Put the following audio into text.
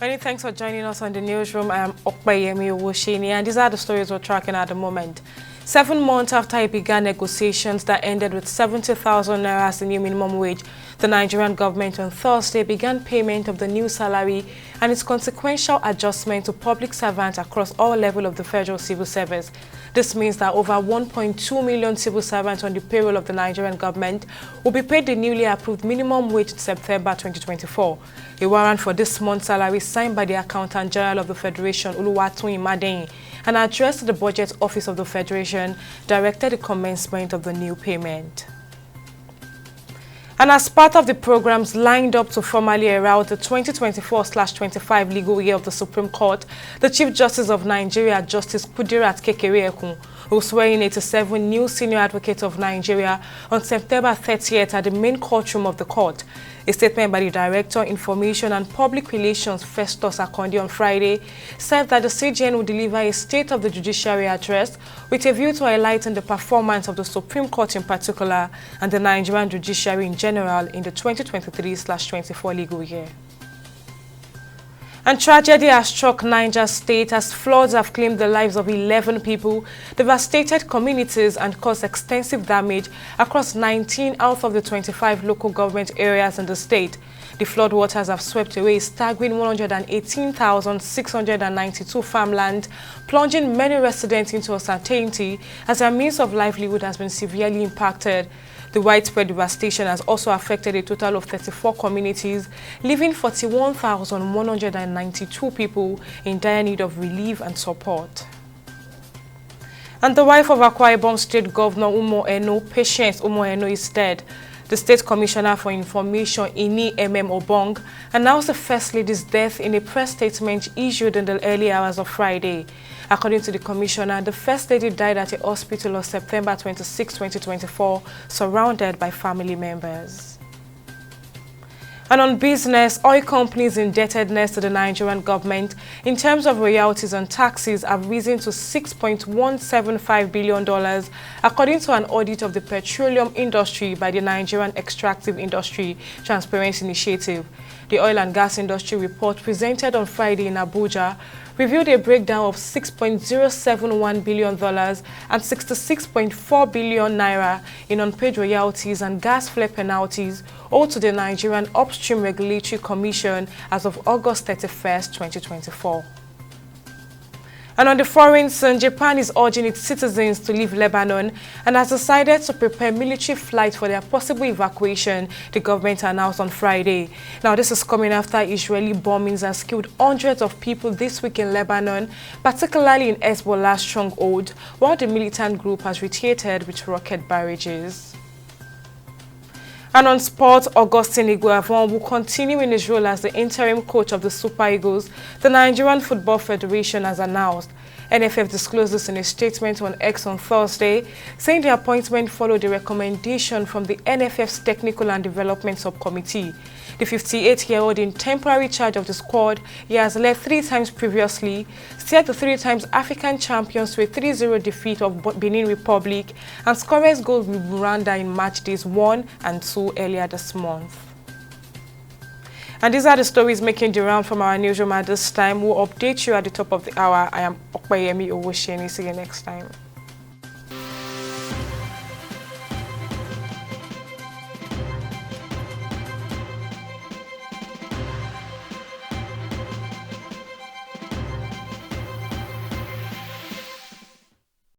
Many thanks for joining us on the newsroom. I am Okpayemi Owoshini, and these are the stories we're tracking at the moment. 7 months after it began negotiations that ended with 70,000 naira as the new minimum wage, the Nigerian government on Thursday began payment of the new salary and its consequential adjustment to public servants across all levels of the federal civil service. This means that over 1.2 million civil servants on the payroll of the Nigerian government will be paid the newly approved minimum wage in September 2024. A warrant for this month's salary signed by the Accountant General of the Federation, Oluwatoyin Madeyin, and addressed to the Budget Office of the Federation, directed the commencement of the new payment. And as part of the programs lined up to formally herald the 2024/25 legal year of the Supreme Court, the Chief Justice of Nigeria, Justice Kudirat Kekere-Ekun, will swear in 87 new senior advocates of Nigeria on September 30th at the main courtroom of the court. A statement by the Director, Information and Public Relations, Festus Akondi, on Friday said that the CJN will deliver a State of the Judiciary address with a view to highlighting the performance of the Supreme Court in particular and the Nigerian judiciary in general in the 2023/24 legal year. And tragedy has struck Niger State as floods have claimed the lives of 11 people, devastated communities and caused extensive damage across 19 out of the 25 local government areas in the state. The floodwaters have swept away a staggering 118,692 farmland, plunging many residents into uncertainty as their means of livelihood has been severely impacted. The widespread devastation has also affected a total of 34 communities, leaving 41,192 people in dire need of relief and support. And the wife of Akwa Ibom State Governor Umo Eno, Patience Umo Eno, is dead. The State Commissioner for Information, Ini Obong, announced the First Lady's death in a press statement issued in the early hours of Friday. According to the Commissioner, the First Lady died at a hospital on September 26, 2024, surrounded by family members. And on business, oil companies' indebtedness to the Nigerian government in terms of royalties and taxes have risen to $6.175 billion, according to an audit of the petroleum industry by the Nigerian Extractive Industry Transparency Initiative. The oil and gas industry report presented on Friday in Abuja revealed a breakdown of $6.071 billion and 66.4 billion naira in unpaid royalties and gas flare penalties owed to the Nigerian Upstream Regulatory Commission as of August 31st, 2024. And on the foreign scene, Japan is urging its citizens to leave Lebanon and has decided to prepare military flights for their possible evacuation, the government announced on Friday. Now, this is coming after Israeli bombings has killed hundreds of people this week in Lebanon, particularly in Hezbollah's stronghold, while the militant group has retaliated with rocket barrages. And on sports, Augustine Iguavon will continue in his role as the interim coach of the Super Eagles, the Nigerian Football Federation has announced. NFF disclosed this in a statement on X on Thursday, saying the appointment followed a recommendation from the NFF's Technical and Development Subcommittee. The 58-year-old in temporary charge of the squad, he has led 3 times previously, steered the 3 times African champions to a 3-0 defeat of Benin Republic, and scoreless goals with Rwanda in match days 1 and 2 earlier this month. And these are the stories making the round from our newsroom at this time. We'll update you at the top of the hour. I am Okpayemi Owoshini. See you next time.